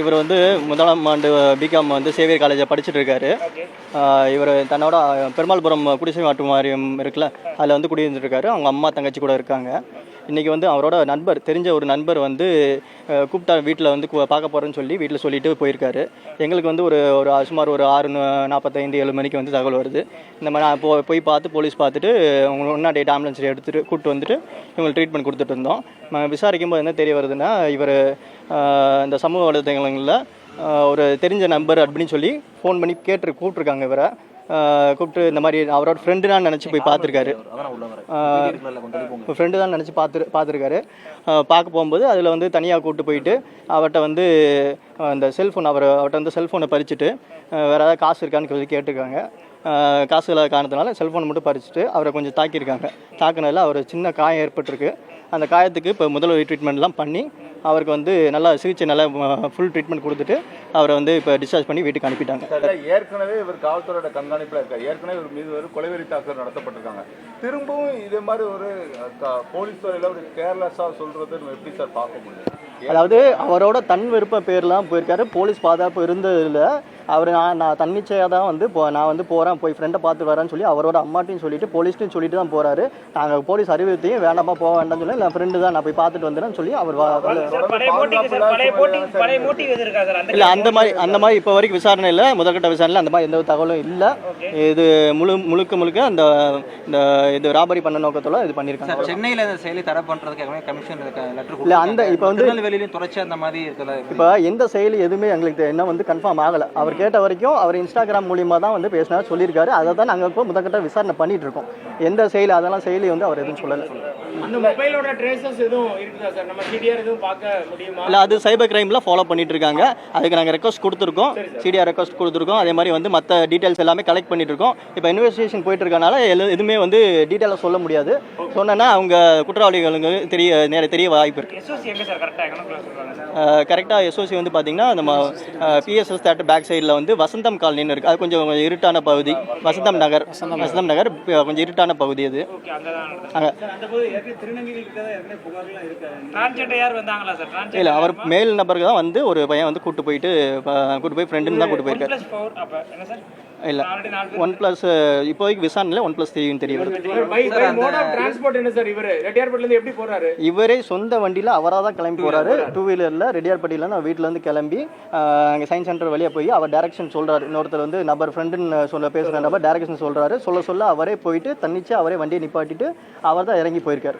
இவர் வந்து முதலாம் ஆண்டு பிகாம் வந்து சேவியர் காலேஜில் படிச்சுட்டு இருக்காரு. இவர் தன்னோட பெருமாள்புரம் குடிசை மாட்டு வாரியம் இருக்குல்ல, அதில் வந்து குடியிருந்துட்டு இருக்காரு. அவங்க அம்மா தங்கச்சி கூட இருக்காங்க. இன்றைக்கி வந்து அவரோட நண்பர், தெரிஞ்ச ஒரு நண்பர் வந்து கூப்பிட்டா வீட்டில் வந்து பார்க்க போகிறேன்னு சொல்லி வீட்டில் சொல்லிட்டு போயிருக்காரு. எங்களுக்கு வந்து ஒரு ஒரு சுமார் ஒரு 6:45 7 மணிக்கு வந்து தகவல் வருது. இந்த மாதிரி நான் போய் பார்த்து போலீஸ் பார்த்துட்டு அவங்க 108 ஆம்புலன்ஸ் எடுத்துகிட்டு கூப்பிட்டு வந்துட்டு இவங்களுக்கு ட்ரீட்மெண்ட் கொடுத்துட்டு இருந்தோம். விசாரிக்கும் போது என்ன தெரிய வருதுன்னா, இவர் இந்த சமூக வலைதளங்களில் ஒரு தெரிஞ்ச நம்பர் அப்படின்னு சொல்லி ஃபோன் பண்ணி கூப்பிட்ருக்காங்க. இவரை கூப்பிட்டு இந்த மாதிரி அவரோட ஃப்ரெண்டு தான் நினச்சி போய் பார்த்துருக்காரு. ஃப்ரெண்டு தான் நினச்சி பார்த்துருக்காரு. பார்க்க போகும்போது அதில் வந்து தனியாக கூப்பிட்டு போயிட்டு அவர்கிட்ட வந்து அந்த செல்ஃபோன் அவர்கிட்ட வந்து செல்ஃபோனை பறிச்சுட்டு வேறு ஏதாவது காசு இருக்கான்னு சொல்லி கேட்டிருக்காங்க. காசு இல்லாத காரணத்தினால செல்ஃபோனை மட்டும் பறிச்சுட்டு அவரை கொஞ்சம் தாக்கியிருக்காங்க. தாக்குனதில் அவர் சின்ன காயம் ஏற்பட்டிருக்கு. அந்த காயத்துக்கு இப்போ முதலுதவி ட்ரீட்மெண்ட்லாம் பண்ணி அவருக்கு வந்து நல்லா சிகிச்சை, நல்லா ஃபுல் ட்ரீட்மெண்ட் கொடுத்துட்டு அவரை வந்து இப்போ டிஸ்சார்ஜ் பண்ணி வீட்டுக்கு அனுப்பிட்டாங்க. ஏற்கனவே இவர் காவல்துறையோட கண்காணிப்பில் இருக்கார். ஏற்கனவே இவர் மீது ஒரு கொலைவெறி தாக்குதல் நடத்தப்பட்டிருக்காங்க. திரும்பவும் இதே மாதிரி ஒரு போலீஸ் துறையில் ஒரு கேர்லெஸ்ஸாக சொல்கிறது நம்ம எப்படி சார் பார்க்க முடியும்? அதாவது அவரோட தன் விருப்ப பேர்லாம் போயிருக்காரு. போலீஸ் பாதுகாப்பு இருந்ததில் அவர் நான் தன்னிச்சையாக தான் வந்து நான் வந்து போகிறேன், போய் ஃப்ரெண்டை பார்த்து வரேன்னு சொல்லி அவரோட அம்மாட்டையும் சொல்லிட்டு போலீஸ்ட்டையும் சொல்லிட்டு தான் போகிறாரு. நாங்கள் போலீஸ் அறிவுறுத்தையும் வேண்டாமா போக வேண்டாம்னு சொல்லி இல்லை, ஃப்ரெண்டு தான், நான் போய் பார்த்துட்டு வந்துடுறேன்னு சொல்லி அவர் இல்லை. அந்த மாதிரி இப்போ வரைக்கும் விசாரணை இல்லை, முதற்கட்ட விசாரணையில் அந்த மாதிரி எந்த தகவலும் இல்லை. இது முழுக்க அந்த இது ராபரி பண்ண நோக்கத்தோட இது பண்ணியிருக்காங்க. சென்னையில் இந்த செயலி தடை பண்ணுறதுக்கு கமிஷன் லெட்டர் இல்லை. அந்த இப்போ வந்து வெளியிலையும் தொடர்ச்சி அந்த மாதிரி இருக்குல்ல. இப்போ எந்த செயலி எதுவுமே எங்களுக்கு என்ன வந்து கன்ஃபார்ம் ஆகலை. அவர் கேட்ட வரைக்கும் அவர் இன்ஸ்டாகிராம் மூலியமாக தான் வந்து பேசினார், சொல்லியிருக்காரு. அதை தான் நாங்கள் இப்போ முதற்கட்ட விசாரணை பண்ணிட்டு இருக்கோம். எந்த செயலி அதெல்லாம் செயலி வந்து அவர் எதுவும் சொல்லலை. அந்த மொபைலோட ட்ரேசஸ் எதுவும் இருக்குதா சார்? நம்ம சிடிஆர் எதுவும் பார்க்க முடியுமா? இல்லை, அது சைபர் கிரைமில் ஃபாலோ பண்ணிட்டு இருக்காங்க. அதுக்கு நாங்கள் ரெக்வஸ்ட் கொடுத்துருக்கோம், சிடிஆர் ரெக்வஸ்ட் கொடுத்துருக்கோம். அதே மாதிரி வந்து மற்ற டீட்டெயில்ஸ் எல்லாமே கலெக்ட் பண்ணிட்டு இருக்கோம். இப்போ இன்வெஸ்டிகேஷன் போயிட்டு இருக்கனால எதுவுமே வந்து டீட்டெயிலாக சொல்ல முடியாது. சொன்னேன்னா அவங்க குற்றவாளிகளுக்கு தெரிய வாய்ப்பு இருக்குது. கரெக்டாக எஸ்ஓசி வந்து பார்த்தீங்கன்னா நம்ம பிஎஸ்எஸ் தேட்டர் பேக் சைடில் வந்து வசந்தம் காலனின்னு இருக்குது. அது கொஞ்சம் இருட்டான பகுதி. வசந்தம் நகர் கொஞ்சம் இருட்டான பகுதி. அது இல்லை, அவர் மேல் நபருக்கு தான் வந்து ஒரு பையன் வந்து கூட்டு போய் ஃப்ரெண்டுன்னு தான் கூட்டு போயிருக்காரு. இல்லை, 1+ இப்போதைக்கு விசாரணையில் 1+3 தெரிய வருது. இவரே சொந்த வண்டியில் அவராக தான் கிளம்பி போகிறாரு. 2 வீலரில் ரெட்டியார்பட்டியில் வீட்டிலேருந்து கிளம்பி அங்கே சயின்ஸ் சென்டர் வழியாக போய் அவர் டைரக்ஷன் சொல்கிறாரு. இன்னொருத்தர் வந்து நபர் ஃப்ரெண்டுன்னு பேசுகிற நபர் டைரக்ஷன் சொல்கிறாரு. சொல்ல அவரே போயிட்டு தன்னிச்சு அவரே வண்டியை நிப்பாட்டிட்டு அவர் தான் இறங்கி போயிருக்காரு.